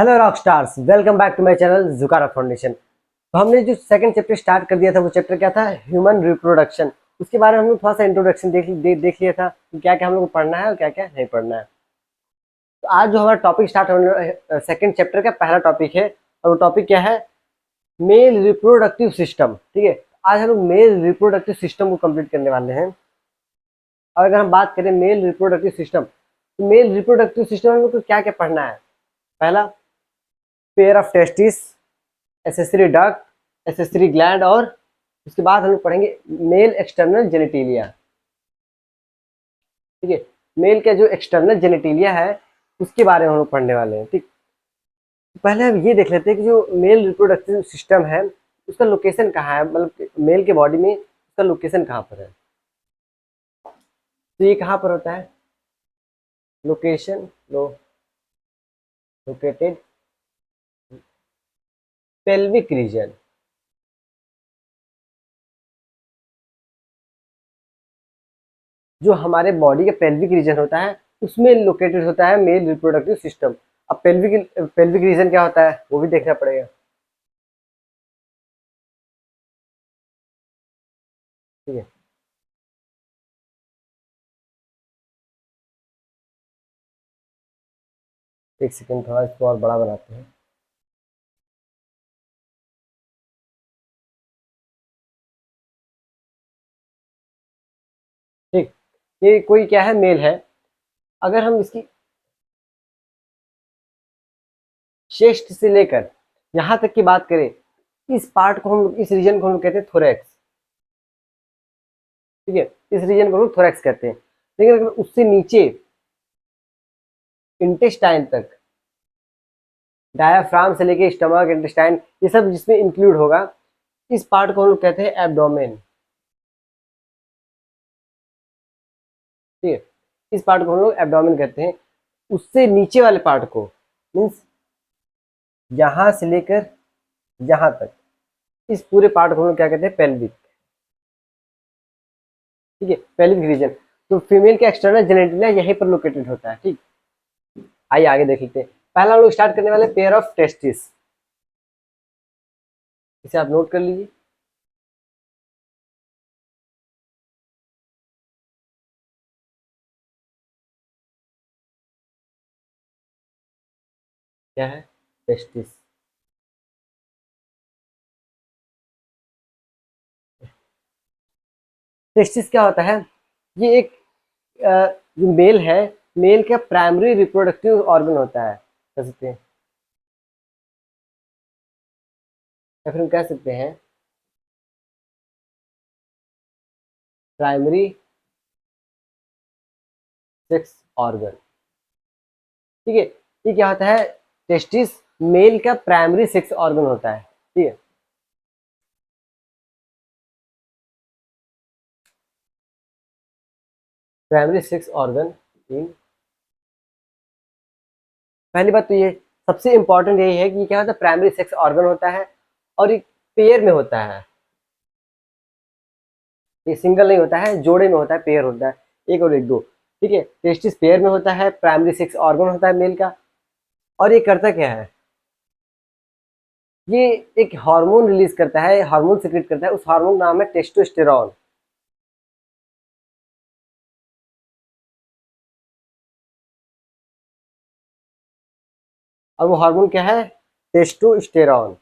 Hello rock stars, welcome back to my channel जुकारा foundation. तो हमने जो सेकंड चैप्टर स्टार्ट कर दिया था वो चैप्टर क्या था? Human reproduction. उसके बारे में हम लोग थोड़ा सा इंट्रोडक्शन देख लिया था कि क्या क्या हम लोग को पढ़ना है और क्या क्या नहीं पढ़ना है। तो आज जो हमारा टॉपिक स्टार्ट होने सेकंड चैप्टर का पहला टॉपिक है, और वो टॉपिक क्या है? Male reproductive system. ठीक है, आज हम लोग मेल रिप्रोडक्टिव सिस्टम को कंप्लीट करने वाले हैं। और अगर हम बात करें मेल रिप्रोडक्टिव सिस्टम, तो मेल रिप्रोडक्टिव सिस्टम में हम लोग को क्या क्या पढ़ना है? पहला, pair of testis, accessory duct, accessory gland, और उसके बाद हम लोग पढ़ेंगे मेल एक्सटर्नल जेनेटिलिया। ठीक है, मेल का जो एक्सटर्नल जेनेटिलिया है उसके बारे में हम लोग पढ़ने वाले हैं। ठीक, पहले हम ये देख लेते हैं कि जो मेल रिप्रोडक्टिव सिस्टम है उसका लोकेशन कहाँ है, मतलब मेल के बॉडी में उसका लोकेशन कहाँ पर है। तो ये कहाँ पर होता है? Location located pelvic region. जो हमारे बॉडी का पेल्विक रीजन होता है उसमें लोकेटेड होता है मेल रिप्रोडक्टिव सिस्टम। अब पेल्विक पेल्विक रीजन क्या होता है वो भी देखना पड़ेगा। ठीक है, एक सेकेंड, थोड़ा इसको और बड़ा बनाते हैं। ठीक, ये कोई क्या है? मेल है। अगर हम इसकी चेस्ट से लेकर यहाँ तक की बात करें, इस पार्ट को हम लोग, इस रीजन को हम लोग कहते हैं थोरैक्स। ठीक है, इस रीजन को हम लोग थोरैक्स कहते हैं। लेकिन अगर उससे नीचे इंटेस्टाइन तक, डायाफ्राम से लेके स्टमक, इंटेस्टाइन, ये सब जिसमें इंक्लूड होगा, इस पार्ट को हम लोग कहते हैं एब्डोमेन। ठीक है, इस पार्ट को हम लोग एब्डोमेन कहते हैं। उससे नीचे वाले पार्ट को, मीन्स यहाँ से लेकर यहाँ तक, इस पूरे पार्ट को हम लोग क्या कहते हैं? पेल्विक। ठीक है, पेल्विक रीजन। तो फीमेल का एक्सटर्नल जेनिटलिया यहीं पर लोकेटेड होता है। ठीक, आइए आगे देख लेते हैं। पहला हम लोग स्टार्ट करने वाले पेयर ऑफ टेस्टिस। इसे आप नोट कर लीजिए। क्या है? टेस्टिस। टेस्टिस क्या होता है? ये एक जो मेल है, मेल का प्राइमरी रिप्रोडक्टिव ऑर्गन होता है, कह सकते हैं, या फिर हम कह सकते हैं प्राइमरी सेक्स ऑर्गन। ठीक है, ये क्या होता है? टेस्टिस मेल का प्राइमरी सेक्स ऑर्गन होता है। ठीक है, प्राइमरी सेक्स ऑर्गन इन, पहली बात तो ये सबसे इंपॉर्टेंट यही है कि क्या होता है? प्राइमरी सेक्स ऑर्गन होता है और एक पेयर में होता है। ये सिंगल नहीं होता है, जोड़े में होता है, पेयर होता है, एक और एक दो। ठीक है, टेस्टिस पेयर में होता है, प्राइमरी सेक्स ऑर्गन होता है मेल का। और ये करता क्या है? ये एक हार्मोन रिलीज करता है, हार्मोन सिक्रेट करता है। उस हार्मोन का नाम है टेस्टोस्टेरॉन। और वो हार्मोन क्या है? टेस्टोस्टेरॉन।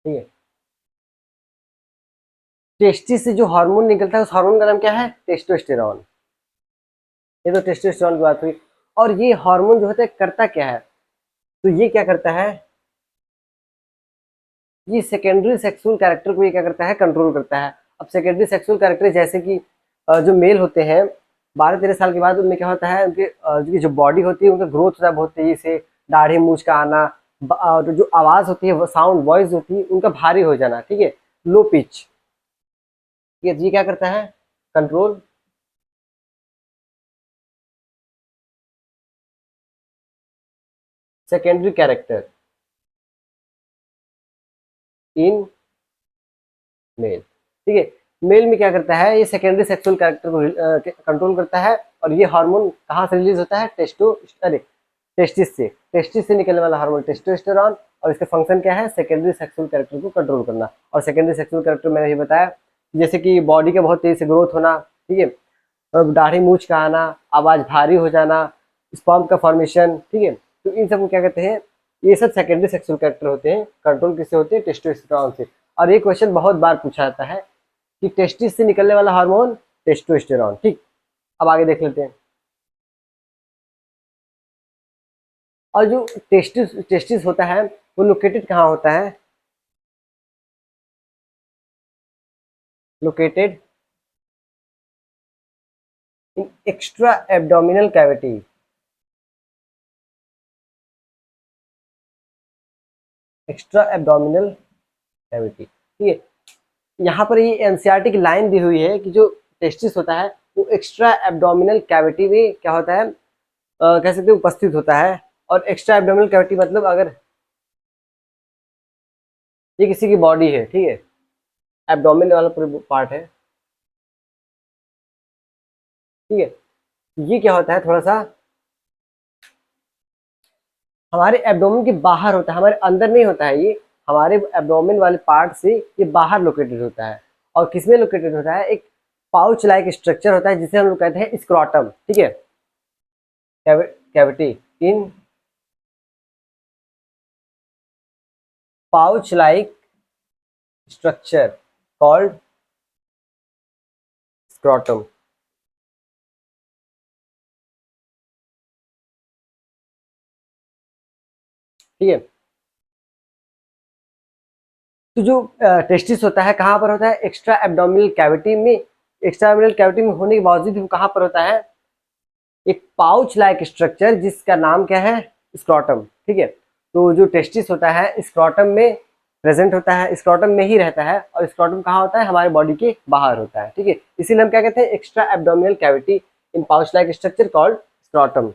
ठीक है, टेस्टिस से जो हार्मोन निकलता है उस हार्मोन का नाम क्या है? टेस्टोस्टेरॉन। ये तो टेस्टोस्टेरॉन की बात हुई। और ये हार्मोन जो होता है करता क्या है? तो ये क्या करता है? ये सेकेंडरी सेक्सुअल कैरेक्टर को ये क्या करता है? कंट्रोल करता है। अब सेकेंडरी सेक्सुअल कैरेक्टर जैसे कि जो मेल होते हैं 12-13 साल के बाद उनमें क्या होता है? उनके उनकी जो बॉडी होती है उनका ग्रोथ होता है बहुत तेजी से, दाढ़ी मूछ का आना, और जो आवाज होती है, साउंड वॉइस होती है उनका भारी हो जाना। ठीक है, लो पिच। ये क्या करता है? Control. Secondary character in male. ठीक है, मेल में क्या करता है, ये सेकेंडरी सेक्सुअल कैरेक्टर को कंट्रोल करता है। और ये हार्मोन कहाँ से रिलीज होता है, टेस्टिस से निकलने वाला हार्मोन टेस्टोस्टेरॉन। और इसका फंक्शन क्या है, सेकेंडरी सेक्सुअल कैरेक्टर को कंट्रोल करना। और सेकेंडरी सेक्सुअल कैरेक्टर मैंने भी बताया, जैसे कि बॉडी का बहुत तेजी से ग्रोथ होना, ठीक है, दाढ़ी मूछ का आना, आवाज भारी हो जाना, स्पर्म का फॉर्मेशन, ठीक है। तो इन सबको क्या कहते हैं, ये सब सेकेंडरी सेक्सुअल कैरेक्टर होते हैं, कंट्रोल किससे होते हैं, टेस्टोस्टेरॉन से। और ये क्वेश्चन बहुत बार पूछा जाता है कि टेस्टिस से निकलने वाला हार्मोन टेस्टोस्टेरॉन। ठीक, अब आगे देख लेते हैं। और जो टेस्टिस टेस्टिस होता है वो लोकेटेड कहाँ होता है, located in extra abdominal cavity. Extra abdominal cavity, ठीक है। यहाँ पर ये एनसीईआरटी की लाइन दी हुई है कि जो टेस्टिस होता है वो एक्स्ट्रा एब्डोमिनल कैविटी में क्या होता है, कह सकते हैं उपस्थित होता है। और एक्स्ट्रा एब्डोमिनल कैविटी मतलब अगर ये किसी की बॉडी है, ठीक है, एब्डोमिन वाला पूरा पार्ट है, ठीक है, ये क्या होता है थोड़ा सा हमारे एब्डोमेन के बाहर होता है, हमारे अंदर नहीं होता है। ये हमारे एब्डोमेन वाले पार्ट से ये बाहर लोकेटेड होता है। और किसमें लोकेटेड होता है, एक पाउच लाइक स्ट्रक्चर होता है जिसे हम लोग कहते हैं स्क्रोटम, ठीक है, cavity in pouch like structure called scrotum, ठीक है। तो जो टेस्टिस होता है कहाँ पर होता है, एक्स्ट्रा एब्डोमिनल कैविटी में। एक्स्ट्रा एब्डोमिनल कैविटी में होने के बावजूद वो कहाँ पर होता है, एक पाउच लाइक स्ट्रक्चर जिसका नाम क्या है, स्क्रोटम, ठीक है। तो जो टेस्टिस होता है स्क्रोटम में प्रेजेंट होता है, स्क्रोटम में ही रहता है। और स्क्रोटम कहाँ होता है, हमारे बॉडी के बाहर होता है, ठीक है। इसीलिए हम क्या कहते हैं, extra abdominal cavity in pouch like structure called scrotum.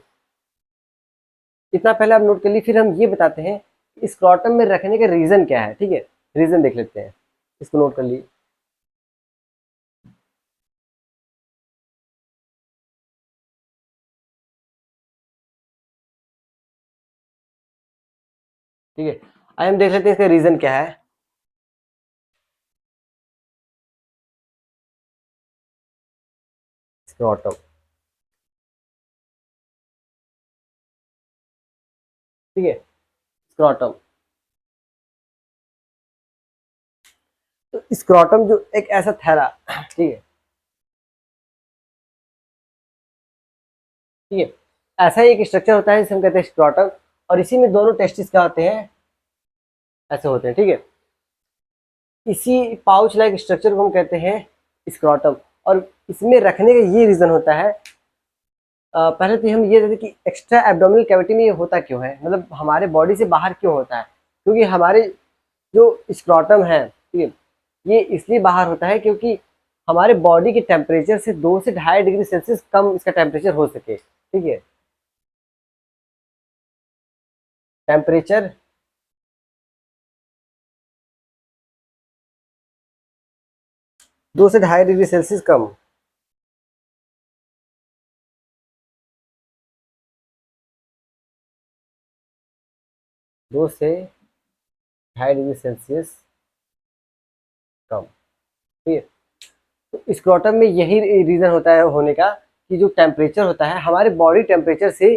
इतना पहले आप नोट कर ली, फिर हम ये बताते हैं स्क्रोटम में रखने का रीजन क्या है, ठीक है। रीजन देख लेते हैं, इसको नोट कर ली। ठीक है, आइए हम देख लेते हैं इसका रीजन क्या है। स्क्रोटम, ठीक है, स्क्रोटम। तो स्क्रोटम जो एक ऐसा थैला, ठीक है, ठीक है, ऐसा ही एक स्ट्रक्चर होता है जिसे हम कहते हैं स्क्रोटम। और इसी में दोनों टेस्टिस क्या होते हैं, ऐसे होते हैं, ठीक है। इसी पाउच लाइक स्ट्रक्चर को हम कहते हैं स्क्रोटम। और इसमें रखने का ये रीजन होता है, पहले तो हम ये देखें कि एक्स्ट्रा एब्डोमिनल कैविटी में ये होता क्यों है, मतलब हमारे बॉडी से बाहर क्यों होता है। क्योंकि हमारे जो स्क्रोटम है, ठीक है, ये इसलिए बाहर होता है क्योंकि हमारे बॉडी के टेम्परेचर से 2 से 2.5 डिग्री सेल्सियस कम इसका टेम्परेचर हो सके, ठीक है। टेम्परेचर 2 से 2.5 डिग्री सेल्सियस कम, 2 से 2.5 डिग्री सेल्सियस कम, ठीक है। तो स्क्रोटम में यही रीजन होता है होने का कि जो टेम्परेचर होता है हमारे बॉडी टेम्परेचर से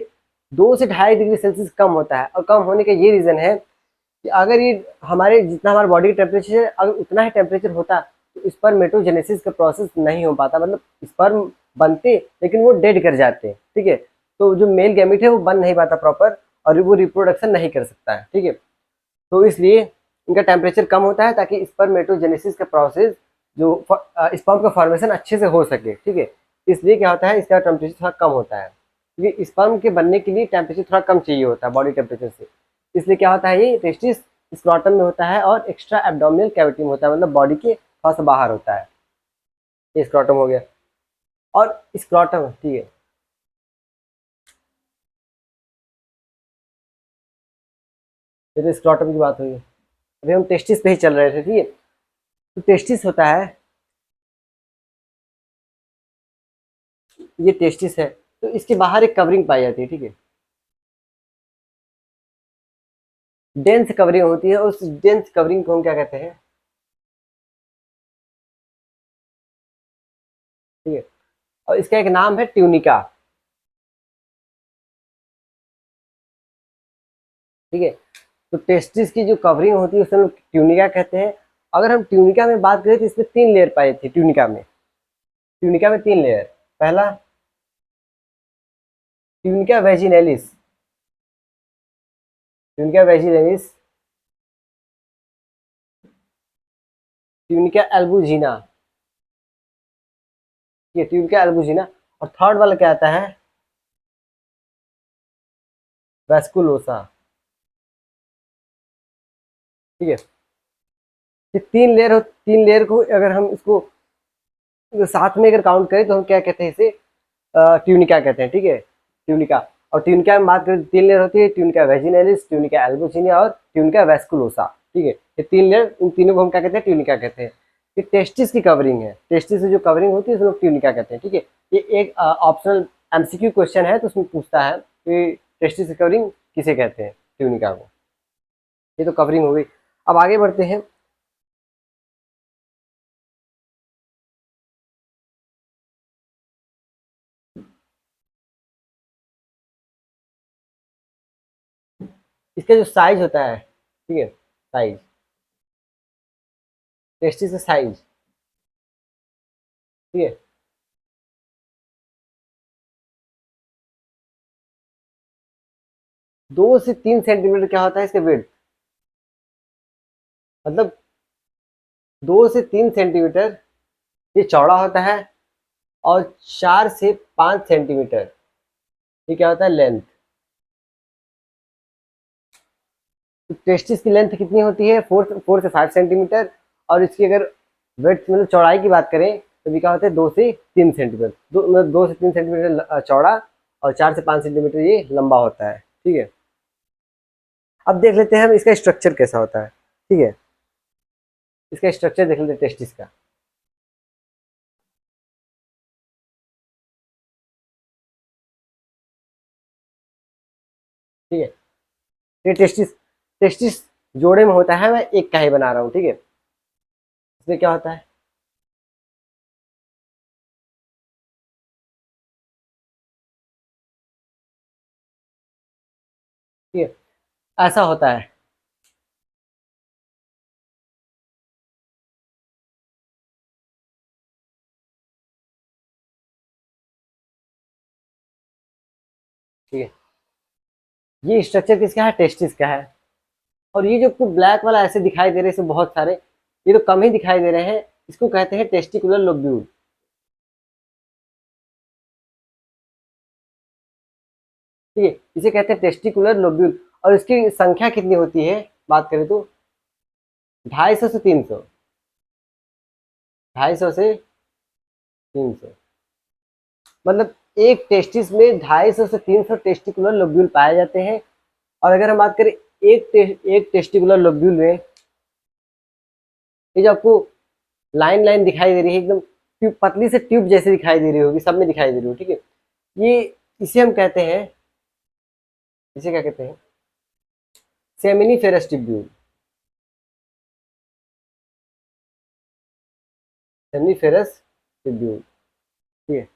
2 से 2.5 डिग्री सेल्सियस कम होता है। और कम होने का ये रीजन है कि अगर ये हमारे जितना हमारे बॉडी का टेम्परेचर है अगर उतना ही टेम्परेचर होता तो स्पर्मेटोजेनेसिस का प्रोसेस नहीं हो पाता, मतलब स्पर्म बनते लेकिन वो डेड कर जाते, ठीक है। तो जो मेल गैमेट है वो बन नहीं पाता प्रॉपर, और वो रिप्रोडक्शन नहीं कर सकता है, ठीक है। तो इसलिए इनका टेम्परेचर कम होता है ताकि स्पर्मेटोजेनेसिस का प्रोसेस जो स्पर्म का फॉर्मेशन अच्छे से हो सके, ठीक है। इसलिए क्या होता है, इसका टेम्परेचर थोड़ा कम होता है क्योंकि स्पर्म के बनने के लिए टेम्परेचर थोड़ा कम चाहिए होता है बॉडी टेम्परेचर से। इसलिए क्या होता है, ये टेस्टिस स्क्रोटम में होता है और एक्स्ट्रा एब्डोमिनल कैविटी में होता है, मतलब बॉडी के थोड़ा सा बाहर होता है। ये स्क्रोटम हो गया। और स्क्रोटम, ठीक है, ये तो स्क्रोटम की बात हुई। अभी हम टेस्टिस पे ही चल रहे थे, ठीक है। तो टेस्टिस होता है ये टेस्टिस है, तो इसके बाहर एक कवरिंग पाई जाती है, ठीक है, डेंस कवरिंग होती है। उस डेंस कवरिंग को हम क्या कहते हैं, ठीक है, और इसका एक नाम है ट्यूनिका, ठीक है। तो टेस्टिस की जो कवरिंग होती है उसे हम लोग ट्यूनिका कहते हैं। अगर हम ट्यूनिका में बात करें तो इसमें 3 लेयर पाई जाती है ट्यूनिका में। ट्यूनिका में 3 लेयर, पहला tunica vaginalis, tunica vaginalis, tunica albuginea, ये ट्यूनिका एल्बुजिना, और थर्ड वाला क्या आता है, वेस्कुलोसा, ठीक है। ये 3 लेयर हो, 3 लेयर को अगर हम इसको साथ में अगर काउंट करें तो हम क्या कहते हैं इसे, ट्यूनिका कहते हैं, ठीक है, ट्यूनिका। और ट्यूनिका में बात करें तो 3 लेयर होती है, ट्यूनिका वेजिनेलिस, ट्यूनिका एल्बुजिना और ट्यूनिका वेस्कुलोसा, ठीक है। ये 3 लेयर, इन तीनों को हम क्या कहते हैं, ट्यूनिका कहते हैं। ये टेस्टिस की कवरिंग है, टेस्टिस से जो कवरिंग होती है उसको लोग ट्यूनिका कहते हैं, ठीक है। ये एक ऑप्शनल एमसीक्यू क्वेश्चन है, तो उसमें पूछता है कि टेस्टिस की कवरिंग किसे कहते हैं, ट्यूनिका को। ये तो कवरिंग हो गई। अब आगे बढ़ते हैं। इसका जो साइज होता है, ठीक है, साइज, टेस्टिस का साइज, ठीक है, 2 से 3 सेंटीमीटर क्या होता है इसका वेट, मतलब 2 से 3 सेंटीमीटर ये चौड़ा होता है, और 4 से 5 सेंटीमीटर ये क्या होता है, लेंथ। तो टेस्टिस की लेंथ कितनी होती है, 4 से 5 सेंटीमीटर, और इसकी अगर वेट मतलब चौड़ाई की बात करें तो ये क्या होता है, 2 से 3 सेंटीमीटर, मतलब 2 से 3 सेंटीमीटर चौड़ा, और 4 से 5 सेंटीमीटर ये लंबा होता है, ठीक है। अब देख लेते हैं हम इसका स्ट्रक्चर कैसा होता है, ठीक है, इसका स्ट्रक्चर देख लेते हैं टेस्टिस का, ठीक है। ये टेस्टिस, टेस्टिस जोड़े में होता है, मैं एक का ही बना रहा हूँ, ठीक है। इसमें क्या होता है, ठीक है, ऐसा होता है, ठीक है। ये स्ट्रक्चर किसका है, टेस्टिस का है। और ये जो आपको ब्लैक वाला ऐसे दिखाई दे रहे हैं, इसमें बहुत सारे, ये तो कम ही दिखाई दे रहे हैं, इसको कहते हैं टेस्टिकुलर लोब्यूल, ठीक है, इसे कहते हैं टेस्टिकुलर लोब्यूल। और इसकी संख्या कितनी होती है, बात करें तो 250 से 300, 250 से 300, मतलब एक टेस्टिस में 250 से 300 टेस्टिकुलर लोब्यूल पाए जाते हैं। और अगर हम बात करें एक टेस्टिकुलर लोब्यूल में, ये जो आपको लाइन लाइन दिखाई दे रही है, एकदम ट्यूब, पतली से ट्यूब जैसे दिखाई दे रही होगी, सब में दिखाई दे रही हो, ठीक है, ये, इसे हम कहते हैं, इसे क्या कहते हैं, सेमिनिफेरस ट्यूब्यूल, सेमिनिफेरस ट्यूब्यूल, ठीक है।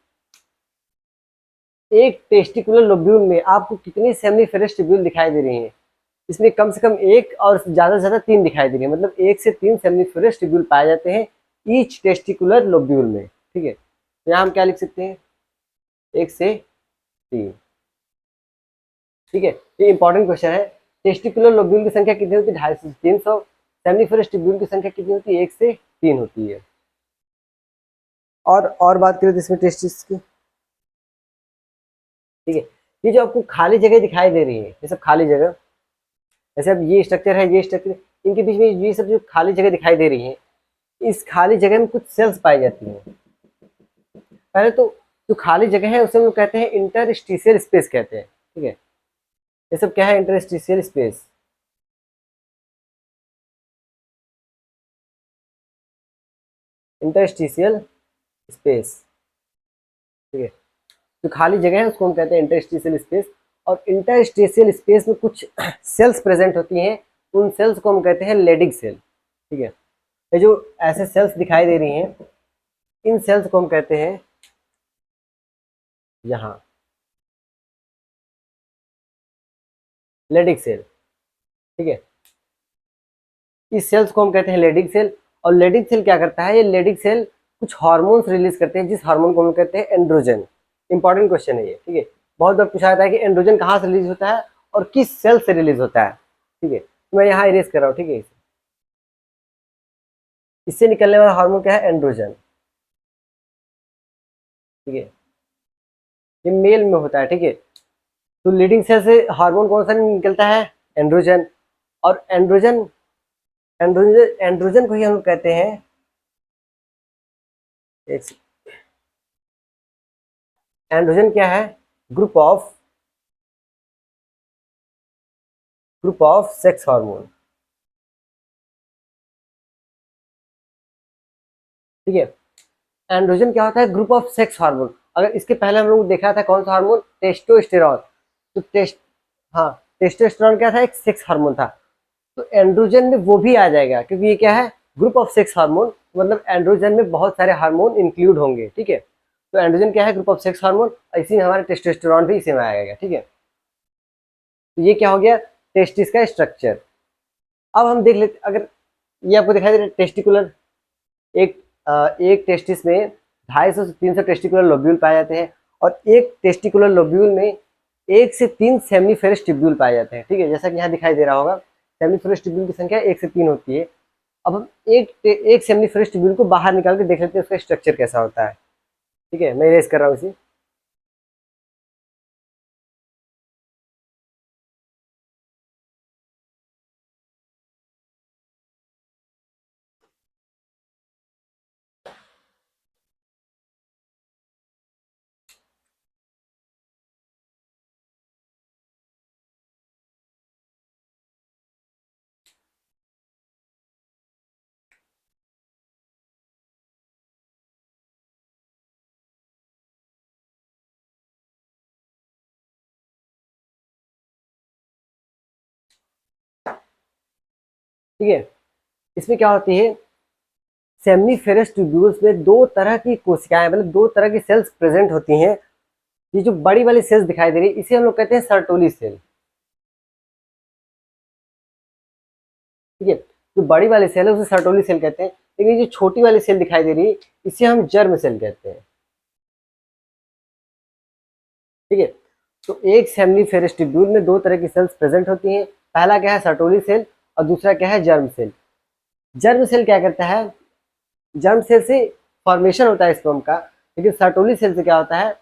एक टेस्टिकुलर लोब्यूल में आपको कितनी सेमिनिफेरस ट्यूब्यूल दिखाई दे रही हैं, इसमें कम से कम एक और ज्यादा से ज्यादा 3 दिखाई दे रही है, मतलब 1 से 3 सेमिनिफेरस ट्यूब्यूल पाए जाते हैं ईच टेस्टिकुलर लोब्यूल में, ठीक है। तो यहाँ हम क्या लिख सकते हैं, 1 से 3, ठीक है। ये इंपॉर्टेंट क्वेश्चन है। टेस्टिकुलर लोब्यूल की संख्या कितनी होती है, 250 से 300। सेमिनिफेरस ट्यूब्यूल की संख्या कितनी होती है, 1 से 3 होती है। और बात करें तो इसमें टेस्टिस की, ठीक है, ये जो आपको खाली जगह दिखाई दे रही है, ये सब खाली जगह, जैसे अब ये स्ट्रक्चर है, ये स्ट्रक्चर, इनके बीच में ये सब जो खाली जगह दिखाई दे रही है, इस खाली जगह में कुछ सेल्स पाई जाती हैं। पहले तो जो खाली जगह है उसे हम लोग कहते हैं इंटरस्टिशियल स्पेस कहते हैं, ठीक है। ये सब क्या है, इंटरस्टिशियल स्पेस, इंटरस्टिशियल स्पेस, ठीक है। जो खाली जगह है उसको हम कहते हैं इंटरस्टिशियल स्पेस। और इंटरस्टिशियल स्पेस में कुछ सेल्स प्रेजेंट होती हैं, उन सेल्स को हम कहते हैं लेडिग सेल। ठीक है, ये जो ऐसे सेल्स दिखाई दे रही हैं, इन सेल्स को हम कहते हैं यहाँ लेडिग सेल। ठीक है, इस सेल्स को हम कहते हैं लेडिग सेल। और लेडिग सेल क्या करता है, ये लेडिग सेल कुछ हार्मोन्स रिलीज करते हैं, जिस हार्मोन को हम कहते हैं एंड्रोजन। इंपॉर्टेंट क्वेश्चन है ये। ठीक है, बहुत बार पूछा जाता है कि एंड्रोजन कहाँ से रिलीज होता है और किस सेल से रिलीज होता है। ठीक है, तो मैं यहाँ इरेज कर रहा हूँ। ठीक है, इससे निकलने वाला हार्मोन क्या है, एंड्रोजन। ठीक है, ये मेल में होता है। ठीक है, तो लीडिंग सेल से हार्मोन कौन सा निकलता है, एंड्रोजन। और एंड्रोजन एंड्रोजन एंड्रोजन को ही हम कहते हैं एंड्रोजन क्या है, ग्रुप ऑफ सेक्स हार्मोन। ठीक है, एंड्रोजन क्या होता है, ग्रुप ऑफ सेक्स हार्मोन। अगर इसके पहले हम लोग देखा था कौन सा हार्मोन, टेस्टोस्टेरॉन। तो हाँ, टेस्टोस्टेरॉन क्या था, एक सेक्स हार्मोन था। तो एंड्रोजन में वो भी आ जाएगा, क्योंकि ये क्या है, ग्रुप ऑफ सेक्स हार्मोन, मतलब एंड्रोजन में बहुत सारे हार्मोन इंक्लूड होंगे। ठीक है, तो एंड्रोजन क्या है, ग्रुप ऑफ सेक्स हार्मोन। इसी में हमारे टेस्टोस्टेरॉन भी इसी में आएगा। ठीक है, तो ये क्या हो गया, टेस्टिस का स्ट्रक्चर। अब हम देख लेते, अगर ये आपको दिखाई दे रहा है टेस्टिकुलर, एक एक टेस्टिस में 250 से 300 टेस्टिकुलर लोब्यूल पाए जाते हैं। और एक टेस्टिकुलर लोब्यूल में 1 से 3 सेमिनिफेरस ट्यूब्यूल पाए जाते हैं। ठीक है, जैसा कि यहाँ दिखाई दे रहा होगा, सेमिनिफेरस ट्यूब्यूल की संख्या 1 से 3 होती है। अब हम एक सेमिनिफेरस ट्यूब्यूल को बाहर निकाल के देख लेते हैं उसका स्ट्रक्चर कैसा होता है। ठीक है, मैं इरेज कर रहा हूँ इसे। ठीक है, इसमें क्या होती है, सेमिनिफेरस ट्यूब्यूल्स में दो तरह की कोशिकाएं, मतलब दो तरह की सेल्स प्रेजेंट होती हैं। ये जो बड़ी वाली सेल्स दिखाई दे रही है, इसे हम लोग कहते हैं सर्टोली सेल। ठीक है, जो बड़ी वाली सेल है उसे सर्टोली सेल कहते हैं, लेकिन जो छोटी वाली सेल दिखाई दे रही है इसे हम जर्म सेल कहते हैं। ठीक है, तो एक सेमिनिफेरस ट्यूब्यूल में दो तरह की सेल्स प्रेजेंट होती हैं। पहला क्या है, सर्टोली सेल, और दूसरा क्या है, जर्म सेल। जर्म सेल क्या करता है, जर्म सेल से फॉर्मेशन होता है स्पर्म का, लेकिन सर्टोली सेल से क्या होता है,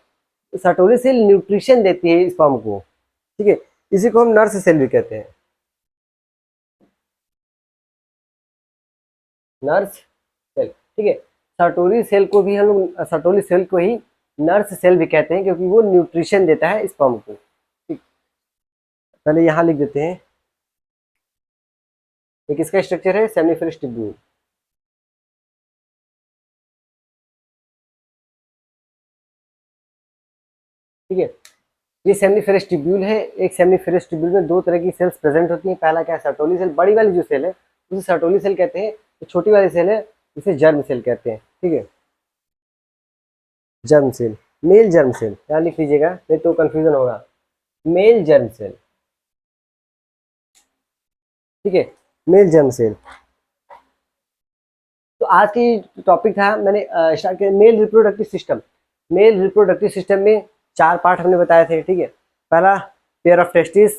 सर्टोली सेल न्यूट्रिशन देती है स्पर्म को। ठीक है, इसी को हम नर्स सेल भी कहते हैं, नर्स सेल। ठीक है, सर्टोली सेल को भी हम लोग, सर्टोली सेल को ही नर्स सेल भी कहते हैं, क्योंकि वो न्यूट्रिशन देता है स्पर्म को। ठीक, पहले यहाँ लिख देते हैं, ये किसका स्ट्रक्चर है, सेमिनिफेरस ट्यूब्यूल। ठीक है, ये सेमिनिफेरस ट्यूब्यूल है। एक सेमिनिफेरस ट्यूब्यूल में दो तरह की सेल्स प्रेजेंट होती हैं। पहला क्या है, सर्टोली सेल, बड़ी वाली जो सेल है उसे सर्टोली सेल कहते हैं। जो छोटी वाली सेल है उसे जर्म सेल कहते हैं। ठीक है, germ cell, male germ cell, यहाँ लिख लीजिएगा नहीं तो कंफ्यूजन होगा, मेल जर्म सेल। ठीक है, मेल जर्म सेल। तो आज की टॉपिक था, मैंने स्टार्ट किया male reproductive system. Male reproductive system में 4 पार्ट हमने बताए थे। ठीक है, पहला pair of testis,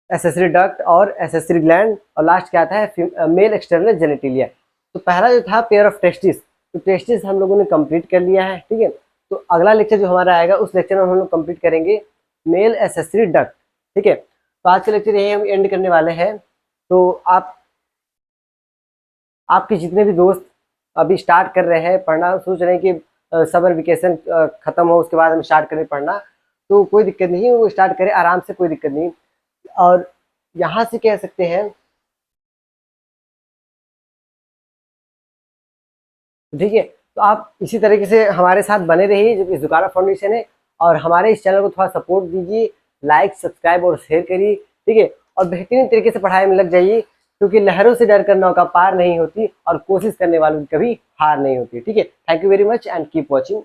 accessory duct और एसेसरी ग्लैंड, और लास्ट क्या आता है, मेल एक्सटर्नल जेनिटिलिया। तो पहला जो था पेयर ऑफ टेस्टिस, तो टेस्टिस हम लोगों ने कंप्लीट कर लिया है। ठीक है, तो अगला लेक्चर जो हमारा आएगा उस लेक्चर में हम लोग कंप्लीट करेंगे मेल एसेसरी डक्ट। ठीक है, तो आज का लेक्चर यही हम एंड करने वाले हैं। तो आपके जितने भी दोस्त अभी स्टार्ट कर रहे हैं पढ़ना, सोच रहे हैं कि समर वेकेशन खत्म हो उसके बाद हम स्टार्ट करें पढ़ना, तो कोई दिक्कत नहीं, वो स्टार्ट करें आराम से, कोई दिक्कत नहीं। और यहाँ से कह सकते हैं, ठीक है, तो आप इसी तरीके से हमारे साथ बने रहिए, जो कि जुकारा फाउंडेशन है। और हमारे इस चैनल को थोड़ा सपोर्ट दीजिए, लाइक सब्सक्राइब और शेयर करिए, ठीक है। और बेहतरीन तरीके से पढ़ाई में लग जाइए, क्योंकि लहरों से डर कर नौका पार नहीं होती और कोशिश करने वालों की कभी हार नहीं होती, ठीक है। Thank you very much and keep watching.